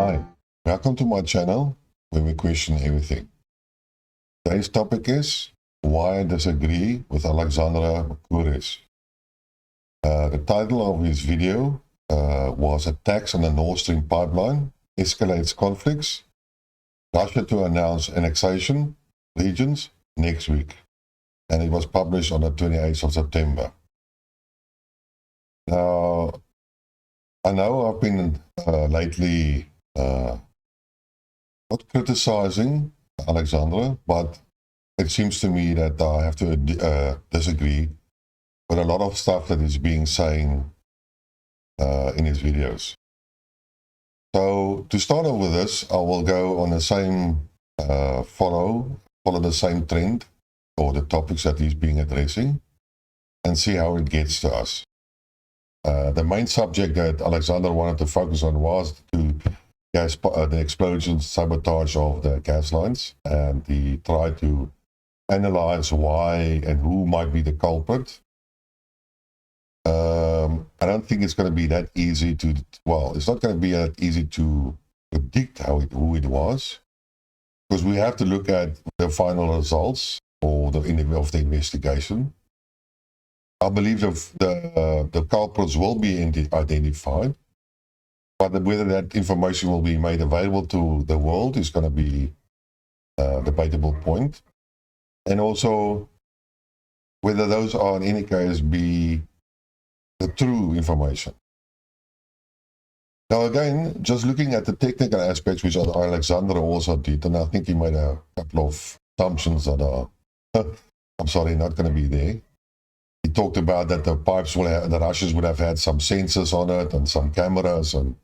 Hi, welcome to my channel where we question everything. Today's topic is why I disagree with Alexander Mercouris. The title of his video was Attacks on the Nord Stream Pipeline, Escalates Conflicts, Russia to Announce Annexation Regions Next week. And it was published on the 28th of September. Now, I know I've been lately not criticizing Alexander, but it seems to me that I have to disagree with a lot of stuff that he's being saying in his videos. So to start off with this, I will go on the same follow the same trend or the topics that he's being addressing and see how it gets to us. The main subject that Alexander wanted to focus on was the explosion, sabotage of the gas lines, and he tried to analyze why and who might be the culprit. I don't think it's going to be that easy to, well, it's not going to be that easy to predict who it was, because we have to look at the final results of the investigation. I believe the culprits will be identified, but whether that information will be made available to the world is going to be a debatable point. And also whether those are in any case be the true information. Now again, just looking at the technical aspects, which Alexander also did, and I think he made a couple of assumptions that are, I'm sorry, not going to be there. He talked about that the pipes the Russians would have had some sensors on it and some cameras and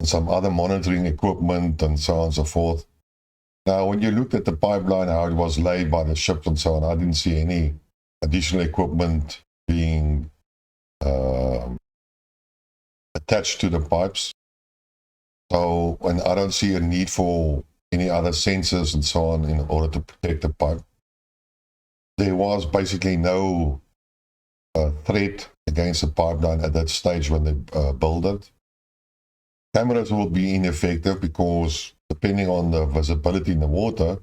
some other monitoring equipment and so on and so forth. Now, when you looked at the pipeline, how it was laid by the ships and so on, I didn't see any additional equipment being attached to the pipes. So, and I don't see a need for any other sensors and so on in order to protect the pipe. There was basically no threat against the pipeline at that stage when they build it. Cameras will be ineffective because depending on the visibility in the water,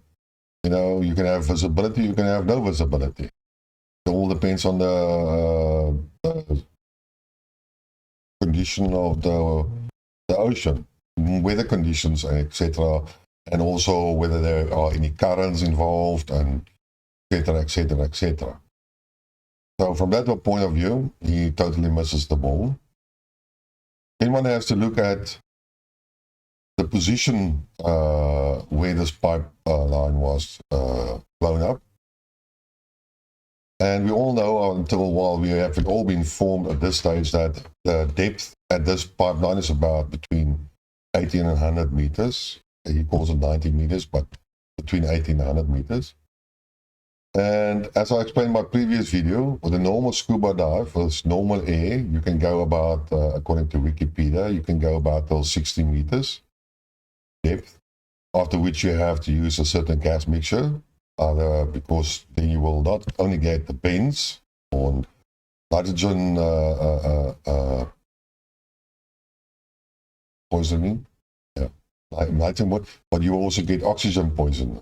you know, you can have visibility, you can have no visibility. It all depends on the condition of the ocean, weather conditions, etc., and also whether there are any currents involved, and etc., etc., etc. So from that point of view, he totally misses the ball. Then one has to look at the position where this pipeline was blown up. And we all know, while we have all been informed at this stage, that the depth at this pipeline is about between 80 and 100 meters. He calls it 90 meters, but between 80 and 100 meters. And as I explained in my previous video, with a normal scuba dive, with normal air, you can go about, according to Wikipedia, you can go about till 60 meters depth, after which you have to use a certain gas mixture, because then you will not only get the bends on nitrogen poisoning, nitrogen, but you also get oxygen poisoning.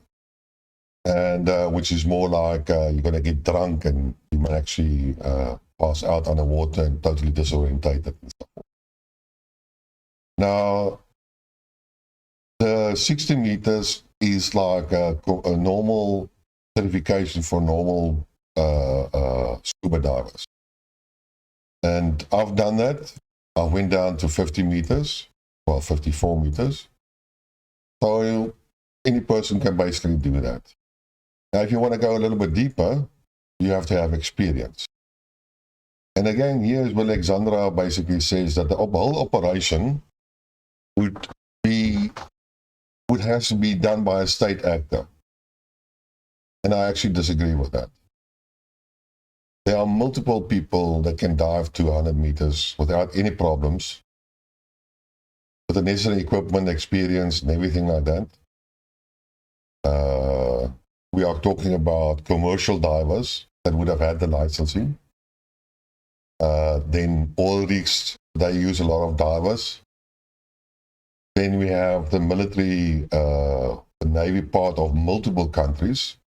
And which is more like you're going to get drunk and you might actually pass out underwater and totally disorientated. Now, the 60 meters is like a normal certification for normal scuba divers. And I've done that. I went down to 50 meters, well, 54 meters. So any person can basically do that. Now, if you want to go a little bit deeper, you have to have experience. And again, here's where Alexandra basically says that the whole operation would have to be done by a state actor. And I actually disagree with that. There are multiple people that can dive to 100 meters without any problems, with the necessary equipment, experience, and everything like that. We are talking about commercial divers that would have had the licensing. Then oil rigs, they use a lot of divers. Then we have the military, Navy part of multiple countries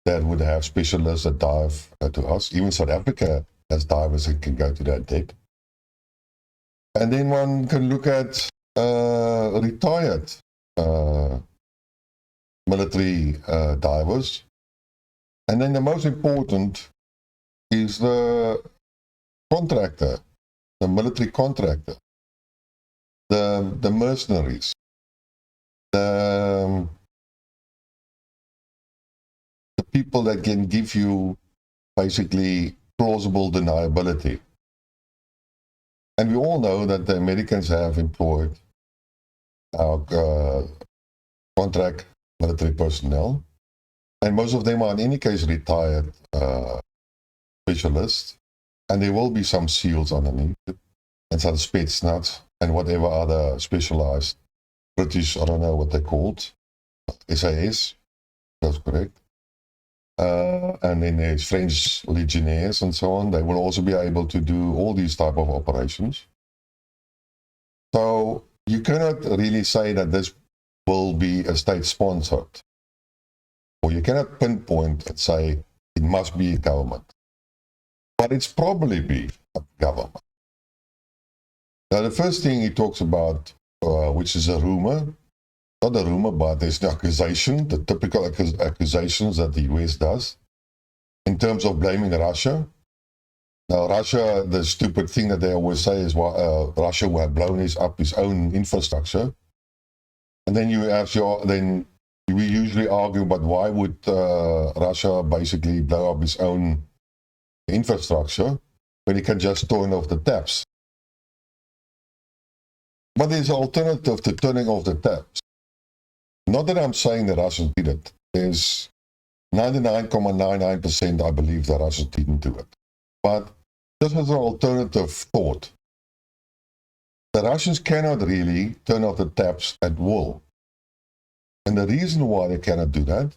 that would have specialists that dive to us. Even South Africa has divers that can go to that depth. And then one can look at retired military divers. And then the most important is the contractor, the military contractor, the mercenaries, the people that can give you basically plausible deniability. And we all know that the Americans have employed our contract military personnel, and most of them are in any case retired specialists, and there will be some SEALs underneath it, and some Spetsnaz, and whatever other specialized British, I don't know what they're called, SAS, that's correct. And then there's French legionnaires and so on. They will also be able to do all these type of operations. So you cannot really say that this will be a state-sponsored, or you cannot pinpoint and say it must be a government, but it's probably be a government. Now, the first thing he talks about, which is a rumor, not a rumor, but there's an accusation, the typical accusations that the US does in terms of blaming Russia. Now, Russia, the stupid thing that they always say is Russia will have blown up his own infrastructure. And then then we usually argue, but why would Russia basically blow up his own infrastructure when he can just turn off the taps? But there's an alternative to turning off the taps. Not that I'm saying the Russians did it. There's 99.99% I believe the Russians didn't do it. But this is an alternative thought. The Russians cannot really turn off the taps at will. And the reason why they cannot do that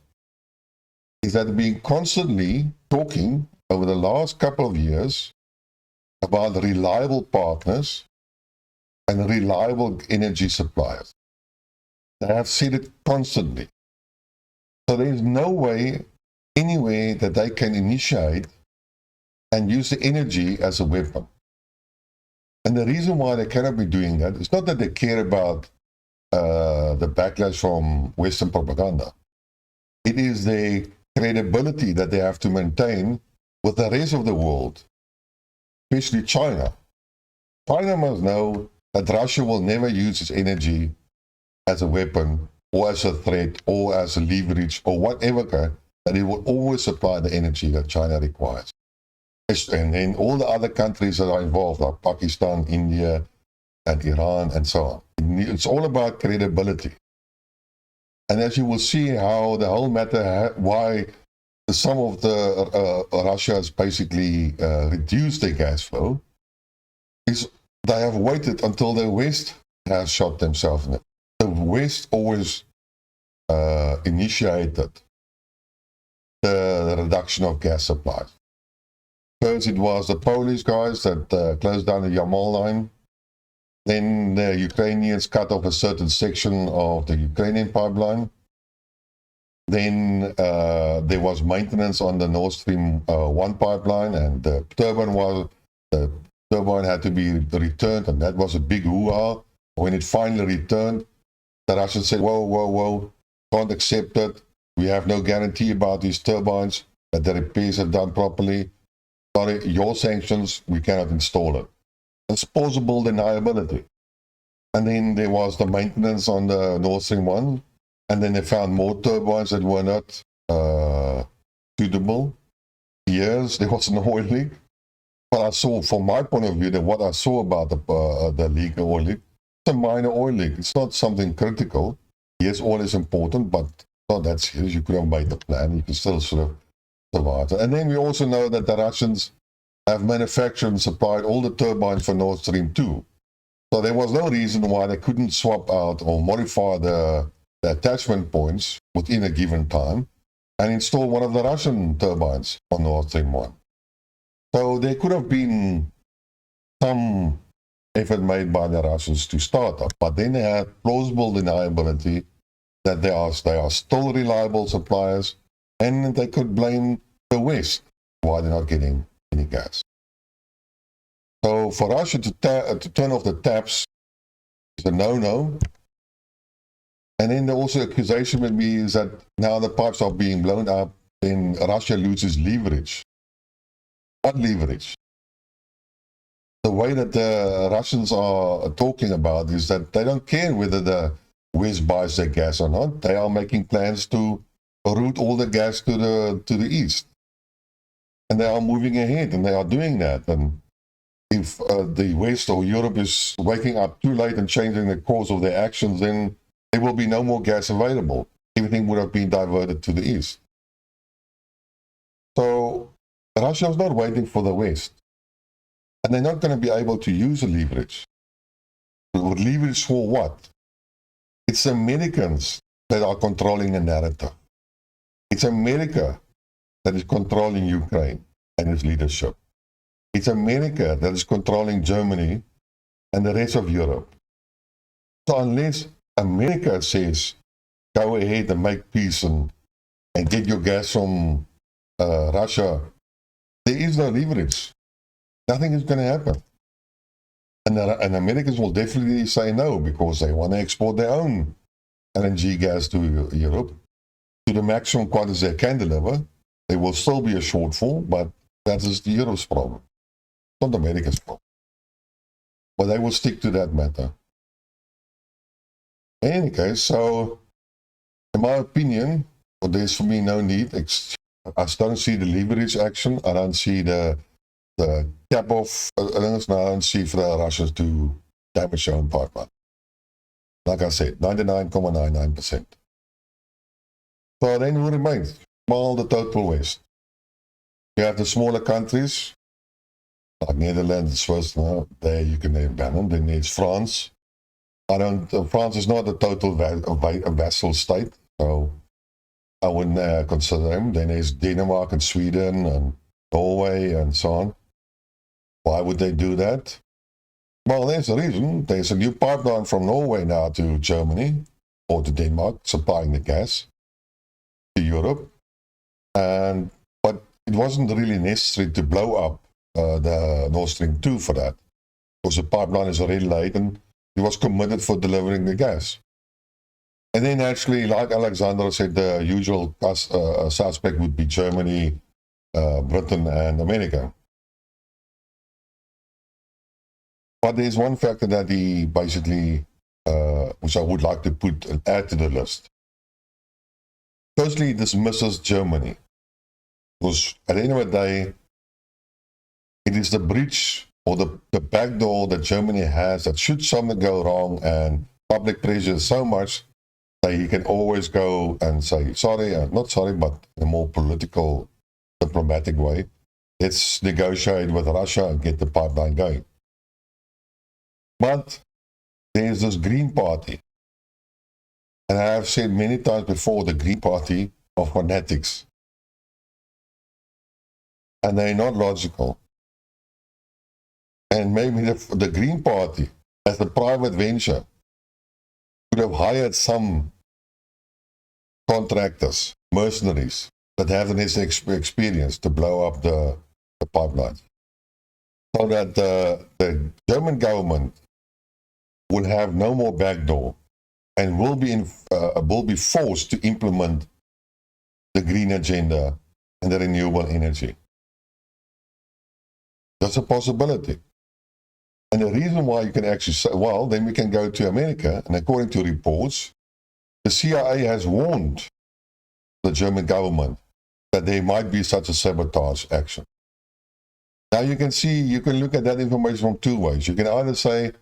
is that they've been constantly talking over the last couple of years about reliable partners and reliable energy suppliers. They have said it constantly. So there is no way, anywhere that they can initiate and use the energy as a weapon. And the reason why they cannot be doing that is not that they care about the backlash from Western propaganda. It is the credibility that they have to maintain with the rest of the world, especially China. China must know that Russia will never use its energy as a weapon or as a threat or as a leverage or whatever kind, that it will always supply the energy that China requires. And then all the other countries that are involved, like Pakistan, India, and Iran, and so on. It's all about credibility. And as you will see how the whole matter, why some of the Russia has basically reduced their gas flow, is they have waited until the West has shot themselves in it. The West always initiated the reduction of gas supplies. First, it was the Polish guys that closed down the Yamal line. Then the Ukrainians cut off a certain section of the Ukrainian pipeline. Then there was maintenance on the Nord Stream 1 pipeline, and the turbine had to be returned, and that was a big hoo-ha. When it finally returned, the Russians said, whoa, can't accept it. We have no guarantee about these turbines, that the repairs are done properly. Sorry, your sanctions, we cannot install it. It's plausible deniability. And then there was the maintenance on the Nord Stream 1, and then they found more turbines that were not suitable. Yes, there was an oil leak. But I saw, from my point of view, that what I saw about the leak, oil leak, it's a minor oil leak. It's not something critical. Yes, oil is important, but not that serious. You could have made the plan. You could still sort of survive. And then we also know that the Russians have manufactured and supplied all the turbines for Nord Stream 2. So there was no reason why they couldn't swap out or modify the attachment points within a given time and install one of the Russian turbines on Nord Stream 1. So there could have been some effort made by the Russians to start up. But then they had plausible deniability that they are still reliable suppliers, and they could blame the West why they're not getting any gas. So for Russia to turn off the taps is a no-no. And then also accusation would be is that now the pipes are being blown up, then Russia loses leverage. What leverage? The way that the Russians are talking about is that they don't care whether the West buys their gas or not. They are making plans to route all the gas to the east. And they are moving ahead, and they are doing that. And if the West or Europe is waking up too late and changing the course of their actions, then there will be no more gas available. Everything would have been diverted to the east. So Russia is not waiting for the West. And they're not going to be able to use the leverage. Leverage for what? It's Americans that are controlling the narrative. It's America that is controlling Ukraine and its leadership. It's America that is controlling Germany and the rest of Europe. So unless America says, go ahead and make peace and get your gas from Russia, there is no leverage. Nothing is going to happen. And Americans will definitely say no because they want to export their own LNG gas to Europe to the maximum quantities they can deliver. There will still be a shortfall, but that is the Europe's problem, not America's problem. But they will stick to that matter. In any case, so in my opinion, there's for me no need. I don't see the leverage action. I don't see the cap off. I don't see for the Russians to damage their own pipeline. Like I said, 99.99%. So then who remains? Well, the total West. You have the smaller countries, like Netherlands, Swiss, there you can name them. Then there's France. France is not a total vassal state, so I wouldn't consider them. Then there's Denmark and Sweden and Norway and so on. Why would they do that? Well, there's a reason. There's a new pipeline from Norway now to Germany or to Denmark supplying the gas to Europe. But it wasn't really necessary to blow up the Nord Stream 2 for that, because the pipeline is already laid and it was committed for delivering the gas. And then actually, like Alexander said, the usual suspect would be Germany, Britain, and America. But there's one factor that he basically, which I would like to add to the list. Firstly, this misses Germany. Because at the end of the day, it is the breach or the back door that Germany has that should something go wrong and public pressure is so much that he can always go and say, sorry, not sorry, but in a more political, diplomatic way, let's negotiate with Russia and get the pipeline going. But there's this Green Party. And I have said many times before, the Green Party are fanatics. And they're not logical. And maybe the Green Party, as a private venture, could have hired some contractors, mercenaries, that have the necessary experience to blow up the pipelines. So that the German government will have no more backdoor and will be forced to implement the green agenda and the renewable energy. That's a possibility. And the reason why you can actually say, well, then we can go to America, and according to reports, the CIA has warned the German government that there might be such a sabotage action. Now you can look at that information from two ways. You can either say,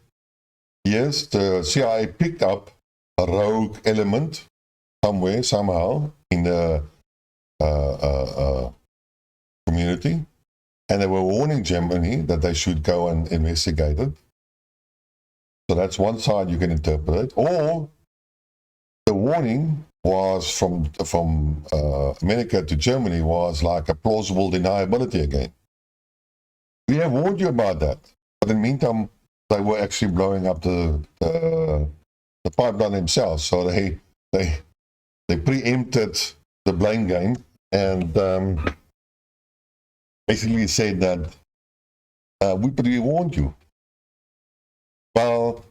yes, the CIA picked up a rogue element somewhere, somehow, in the community, and they were warning Germany that they should go and investigate it. So that's one side you can interpret. Or the warning was from America to Germany was like a plausible deniability again. We have warned you about that. But in the meantime, they were actually blowing up the pipeline themselves. So they preempted the blame game and basically said that we pre-warned you. Well,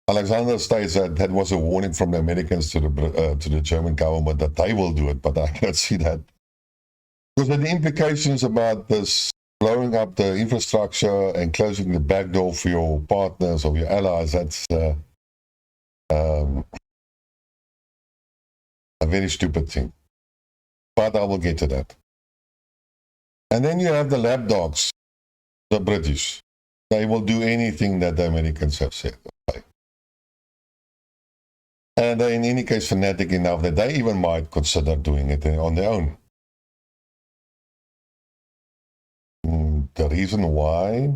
Alexander states that was a warning from the Americans to the German government that they will do it, but I cannot see that. Because the implications about this blowing up the infrastructure and closing the back door for your partners or your allies, that's a very stupid thing. But I will get to that. And then you have the lapdogs, the British. They will do anything that the Americans have said. Okay? And they're in any case fanatic enough that they even might consider doing it on their own. The reason why,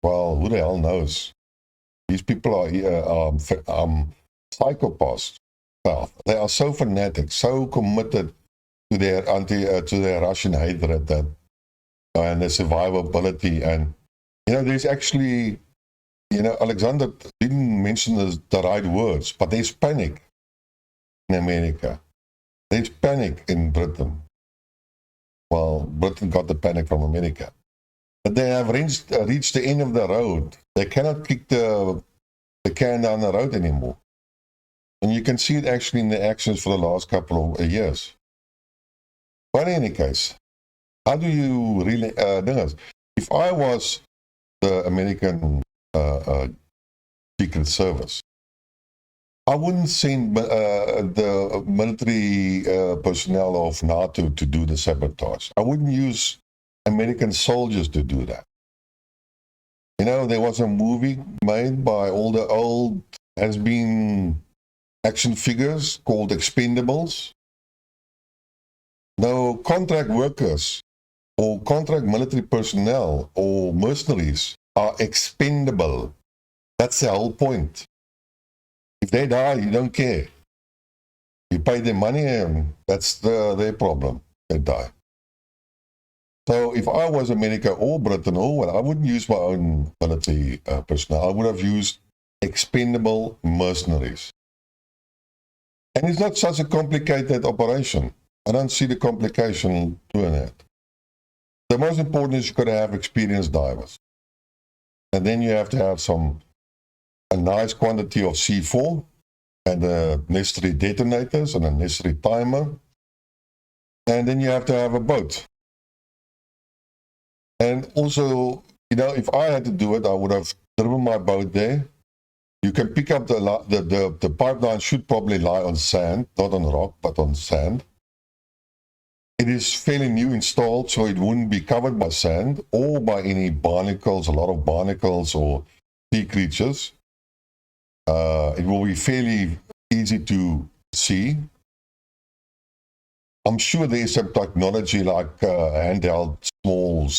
well, who the hell knows? These people are psychopaths. Well, they are so fanatic, so committed to their to their Russian hatred that and their survivability. And there's actually, Alexander didn't mention the right words, but there's panic in America. There's panic in Britain. Well, Britain got the panic from America. But they have reached the end of the road. They cannot kick the can down the road anymore. And you can see it actually in the actions for the last couple of years. But in any case, how do you really do this? If I was the American Secret Service, I wouldn't send the military personnel of NATO to do the sabotage. I wouldn't use American soldiers to do that. There was a movie made by all the old has-been action figures called Expendables. No, contract workers or contract military personnel or mercenaries are expendable. That's the whole point. If they die, you don't care. You pay them money and that's their problem. They die. So if I was America or Britain or what, I wouldn't use my own military personnel. I would have used expendable mercenaries. And it's not such a complicated operation. I don't see the complication doing it. The most important is you've got to have experienced divers. And then you have to have a nice quantity of C4 and the necessary detonators and a necessary timer. And then you have to have a boat. And also, if I had to do it, I would have driven my boat there. You can pick up the pipeline should probably lie on sand, not on rock, but on sand. It is fairly new installed, so it wouldn't be covered by sand or by any barnacles, a lot of barnacles or sea creatures. It will be fairly easy to see. I'm sure there is some technology like handheld small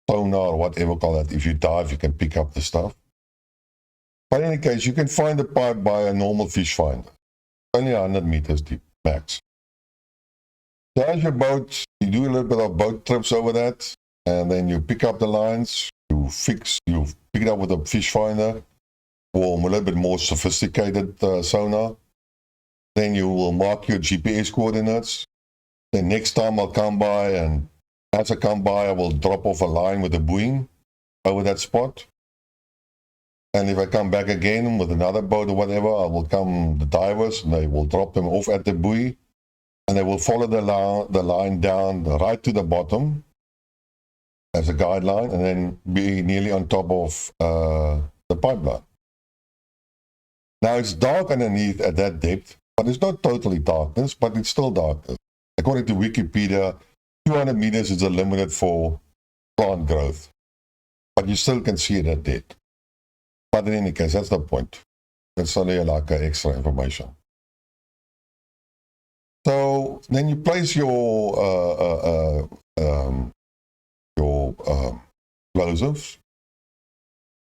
sonar or whatever call that. If you dive, you can pick up the stuff. But in any case, you can find the pipe by a normal fish finder. Only 100 meters deep, max. So as your boat, you do a little bit of boat trips over that, and then you pick up the lines, you pick it up with a fish finder, or a little bit more sophisticated sonar. Then you will mark your GPS coordinates. Then next time I'll come by, and as I come by, I will drop off a line with a buoy over that spot. And if I come back again with another boat or whatever, I will come the divers, and they will drop them off at the buoy, and they will follow the line down right to the bottom as a guideline, and then be nearly on top of the pipeline. Now it's dark underneath at that depth, but it's not totally darkness, but it's still darkness. According to Wikipedia, 200 meters is the limit for plant growth, but you still can see it at depth. But in any case, that's the point. That's only like extra information. So then you place your explosives,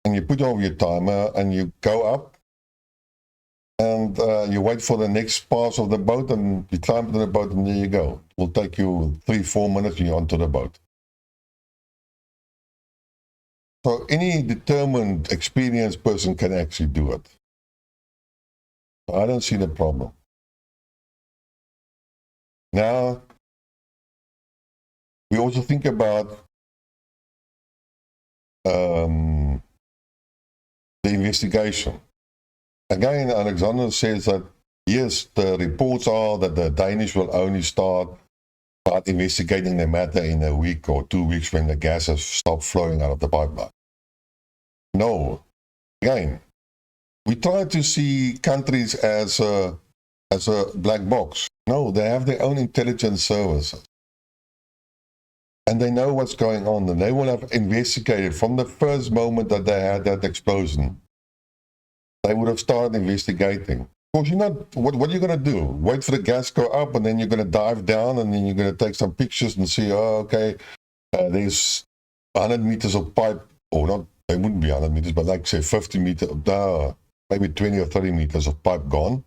and you put over your timer, and you go up, and you wait for the next pass of the boat, and you climb to the boat, and there you go. It will take you 3-4 minutes, and you're onto the boat. So any determined, experienced person can actually do it. So I don't see the problem. Now, we also think about the investigation. Again, Alexander says that, yes, the reports are that the Danish will only start investigating the matter in a week or 2 weeks when the gas has stopped flowing out of the pipeline. No. Again, we try to see countries as a black box. No, they have their own intelligence services. And they know what's going on, and they will have investigated from the first moment that they had that explosion. They would have started investigating. Of course, you're not, what are you going to do? Wait for the gas to go up, and then you're going to dive down, and then you're going to take some pictures and see, oh, okay, there's 100 meters of pipe, or not, they wouldn't be 100 meters, but like, say, 50 meters, maybe 20 or 30 meters of pipe gone.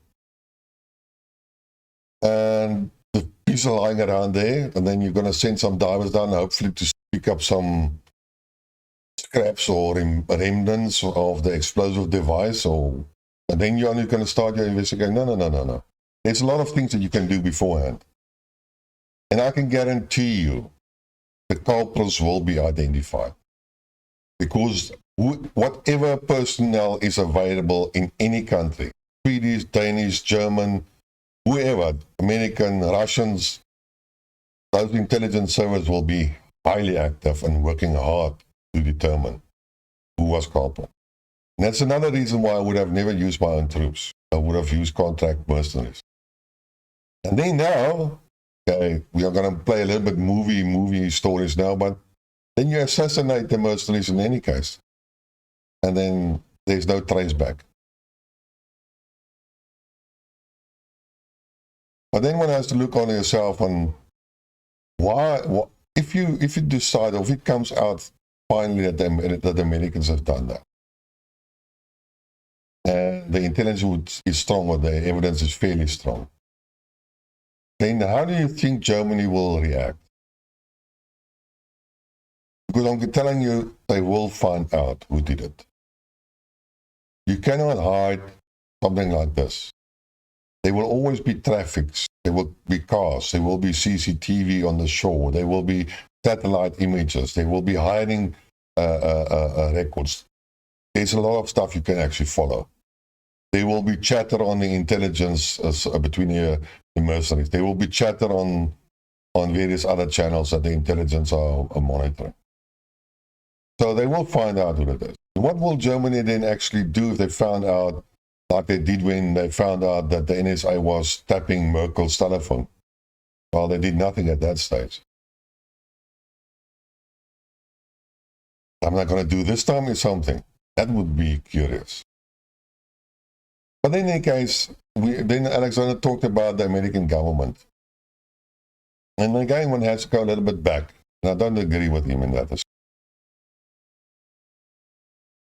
And the pieces are lying around there, and then you're going to send some divers down, hopefully to pick up some scraps or remnants of the explosive device, and then you're only going to start your investigation. No. There's a lot of things that you can do beforehand. And I can guarantee you the culprits will be identified. Because whatever personnel is available in any country, Swedish, Danish, German, whoever, American, Russians, those intelligence services will be highly active and working hard to determine who was culprit. And that's another reason why I would have never used my own troops. I would have used contract mercenaries. And then now, okay, we are going to play a little bit movie stories now, but then you assassinate the mercenaries in any case. And then there's no trace back. But then one has to look on yourself and why if you decide, or if it comes out finally that the Americans have done that, and the intelligence is strong, or the evidence is fairly strong, then how do you think Germany will react? Because I'm telling you, they will find out who did it. You cannot hide something like this. There will always be traffics, there will be cars, there will be CCTV on the shore, there will be satellite images, there will be hiding records. There's a lot of stuff you can actually follow. There will be chatter on the intelligence between the mercenaries. There will be chatter on various other channels that the intelligence are monitoring. So they will find out who it is. What will Germany then actually do if they found out, like they did when they found out that the NSA was tapping Merkel's telephone? Well, they did nothing at that stage. I'm not going to do this time is something. That would be curious. But in any case, then Alexander talked about the American government. And again, one has to go a little bit back. And I don't agree with him in that.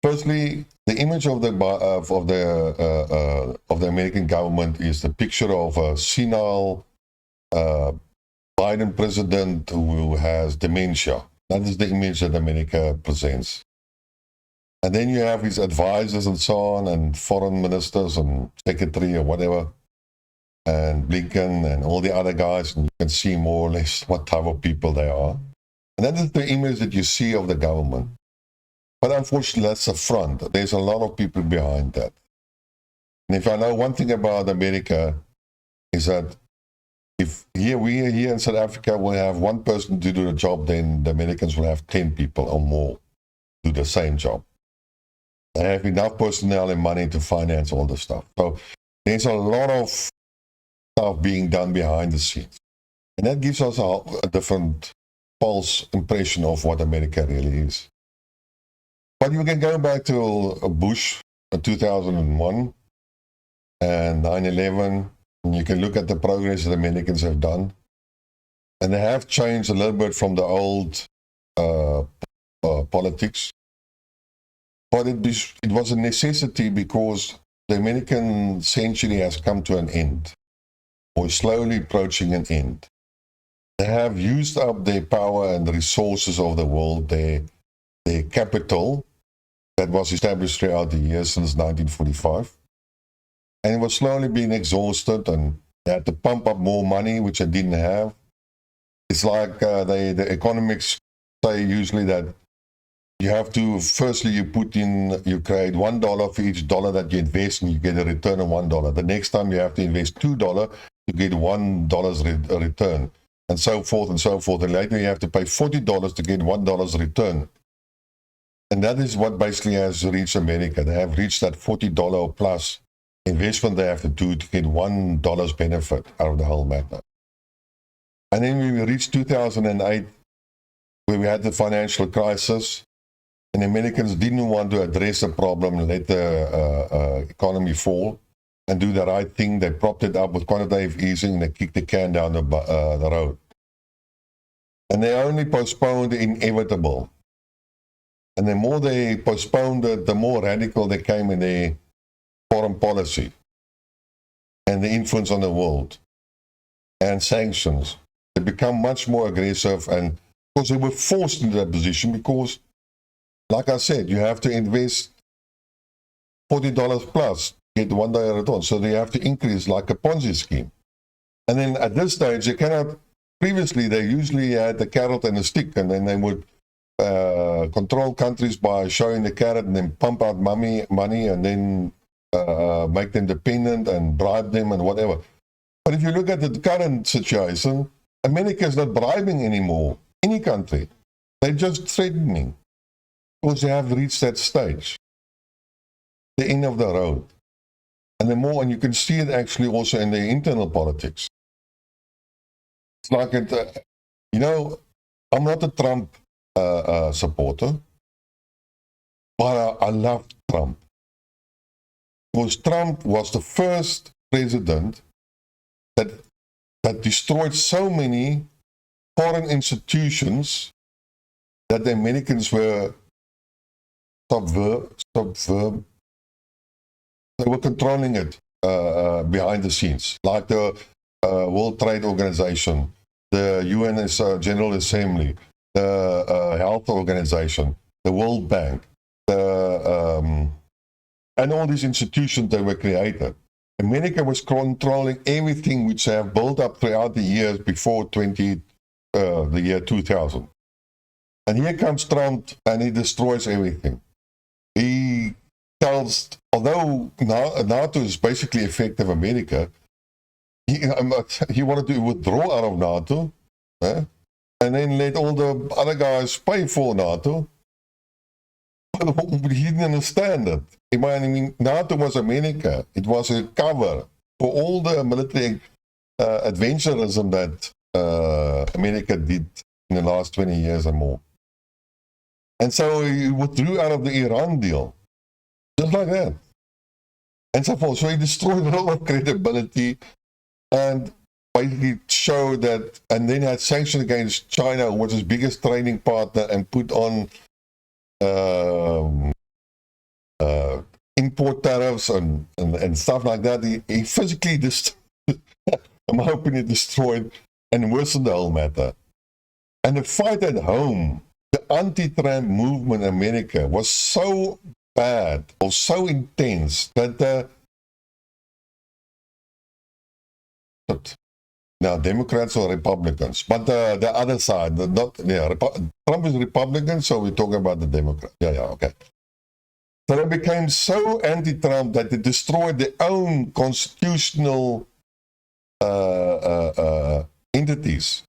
Firstly, the image of the American government is the picture of a senile Biden president who has dementia. That is the image that America presents. And then you have his advisors and so on, and foreign ministers and secretary or whatever, and Blinken and all the other guys, and you can see more or less what type of people they are. And that is the image that you see of the government. But unfortunately, that's a front. There's a lot of people behind that. And if I know one thing about America, is that if we here in South Africa will have one person to do the job, then the Americans will have 10 people or more do the same job. They have enough personnel and money to finance all the stuff. So there's a lot of stuff being done behind the scenes. And that gives us a different false impression of what America really is. But you can go back to Bush in 2001 and 9/11, and you can look at the progress that the Americans have done. And they have changed a little bit from the old politics. But it was a necessity because the American century has come to an end, or slowly approaching an end. They have used up their power and the resources of the world there. their capital that was established throughout the years since 1945. And it was slowly being exhausted, and they had to pump up more money, which they didn't have. It's like the economics say usually that you have to, firstly, you create $1 for each dollar that you invest, and you get a return of $1. The next time you have to invest $2 to get $1 return, and so forth and so forth. And later you have to pay $40 to get $1 return. And that is what basically has reached America. They have reached that $40 or plus investment they have to do to get $1 benefit out of the whole matter. And then we reached 2008, where we had the financial crisis, and the Americans didn't want to address the problem and let the economy fall and do the right thing. They propped it up with quantitative easing, and they kicked the can down the road. And they only postponed the inevitable. And the more they postponed it, the more radical they came in their foreign policy and the influence on the world and sanctions. They become much more aggressive, and of course they were forced into that position because, like I said, you have to invest $40 plus, get $1 return. So they have to increase like a Ponzi scheme. And then at this stage, they cannot, previously they usually had the carrot and the stick, and then they would control countries by showing the carrot and then pump out money and then make them dependent and bribe them and whatever. But if you look at the current situation, America is not bribing anymore any country. They're just threatening because they have reached that stage, the end of the road. And the more, and you can see it actually also in the internal politics. It's like I'm not a Trump supporter, but I love Trump. Because Trump was the first president that destroyed so many foreign institutions that the Americans were they were controlling it behind the scenes, like the World Trade Organization, the UN General Assembly, the Health Organization, the World Bank, and all these institutions that were created. America was controlling everything which they have built up throughout the years before the year 2000. And here comes Trump, and he destroys everything. He tells, although NATO is basically effective America, he wanted to withdraw out of NATO, and then let all the other guys pay for NATO. But he didn't understand it. I mean, NATO was America. It was a cover for all the military adventurism that America did in the last 20 years and more. And so he withdrew out of the Iran deal, just like that. And so forth. So he destroyed a lot of credibility and basically showed that, and then had sanctions against China, who was his biggest trading partner, and put on import tariffs and stuff like that. He physically I'm hoping he destroyed and worsened the whole matter. And the fight at home, the anti-Trump movement in America was so bad or so intense that now Democrats or Republicans, but the other side, Trump is Republican, so we're talking about the Democrats. Yeah, okay. So they became so anti-Trump that they destroyed their own constitutional entities,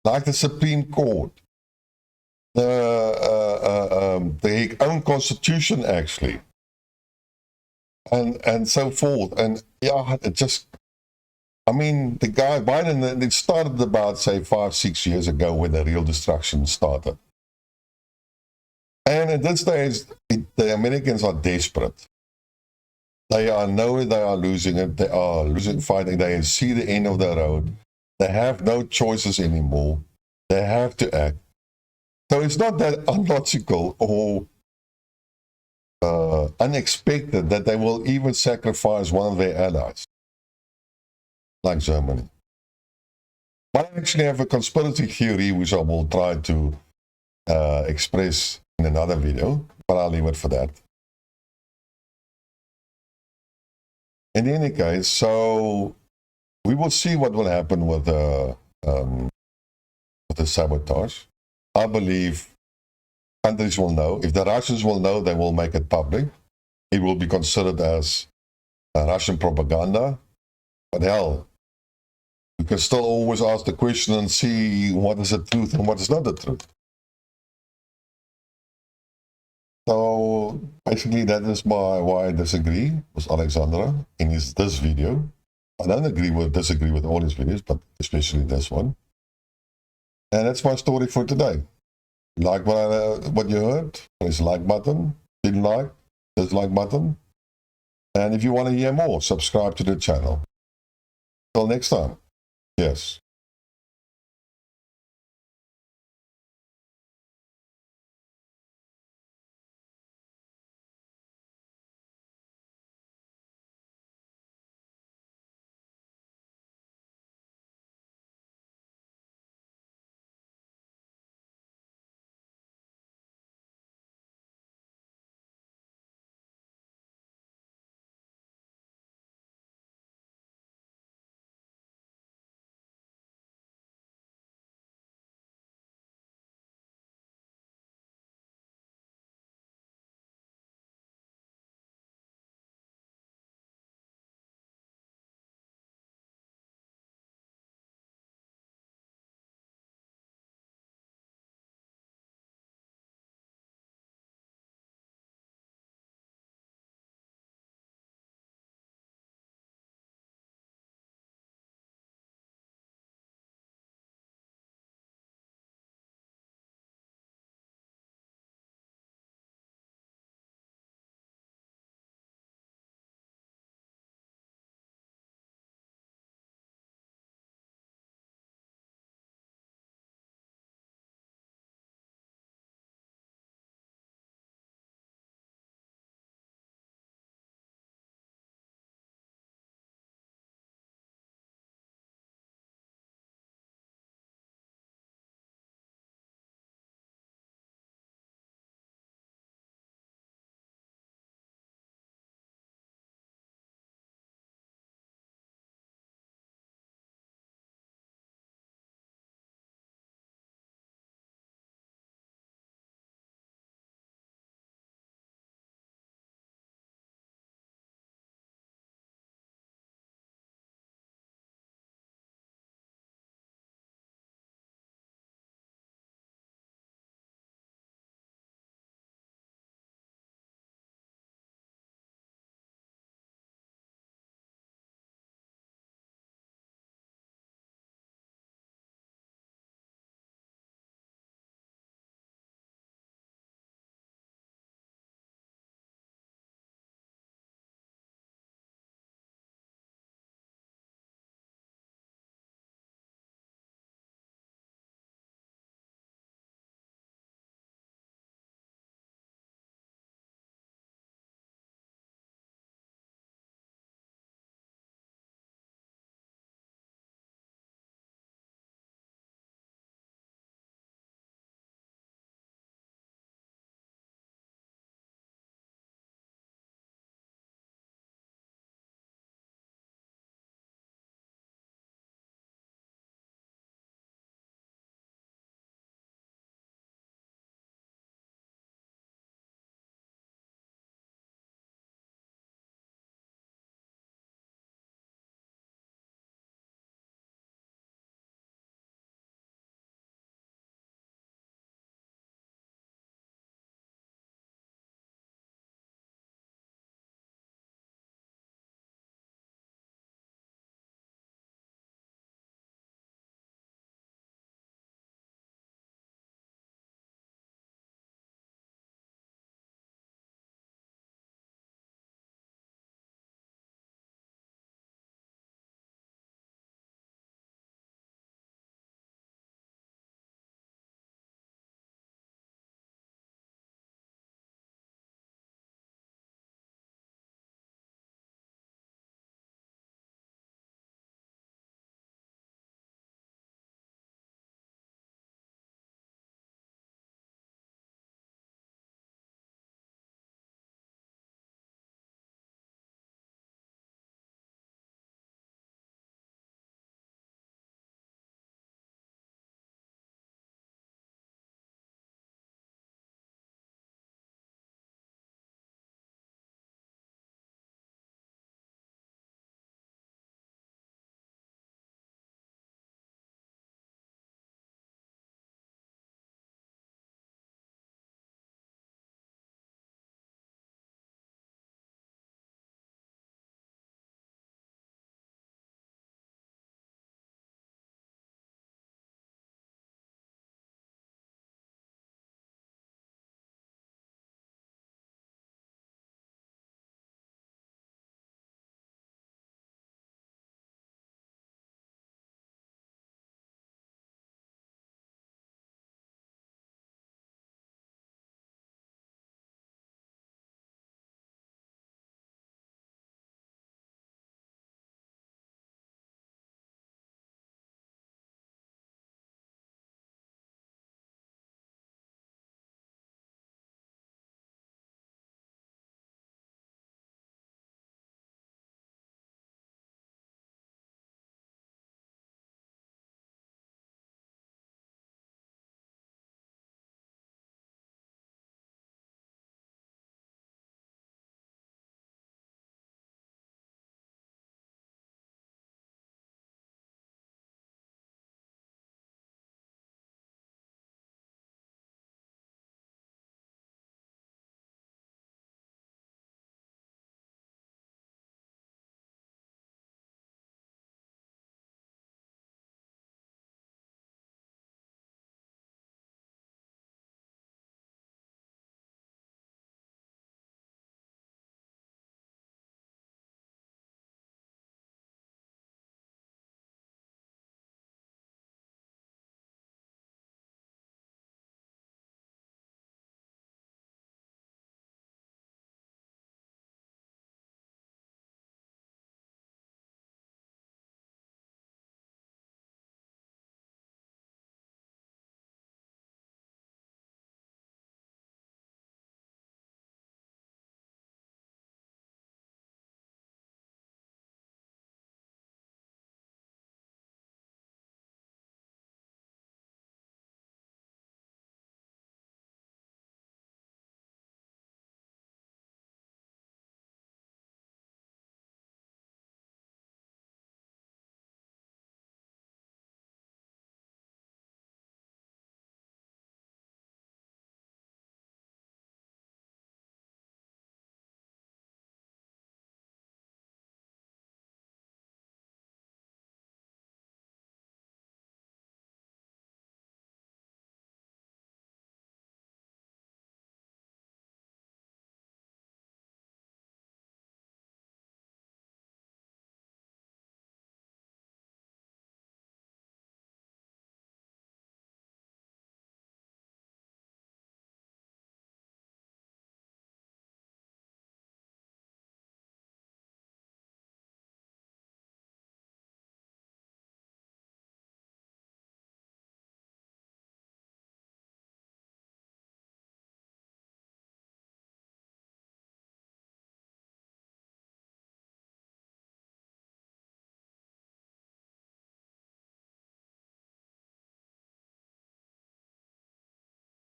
like the Supreme Court, their own constitution actually, and so forth. And yeah, it just, I mean, the guy Biden, it started about, say, 5-6 years ago when the real destruction started. And at this stage, the Americans are desperate. They know they are losing it. They are losing fighting. They see the end of the road. They have no choices anymore. They have to act. So it's not that illogical or unexpected that they will even sacrifice one of their allies, like Germany. But I actually have a conspiracy theory which I will try to express in another video, but I'll leave it for that. In any case, so we will see what will happen with the sabotage. I believe countries will know. If the Russians will know, they will make it public. It will be considered as Russian propaganda. But hell, you can still always ask the question and see what is the truth and what is not the truth. So basically that is why I disagree with Alexander in this video. I don't disagree with all his videos, but especially this one. And that's my story for today. Like what you heard, press the like button. Didn't like, dislike button. And if you want to hear more, subscribe to the channel. Till next time. Yes.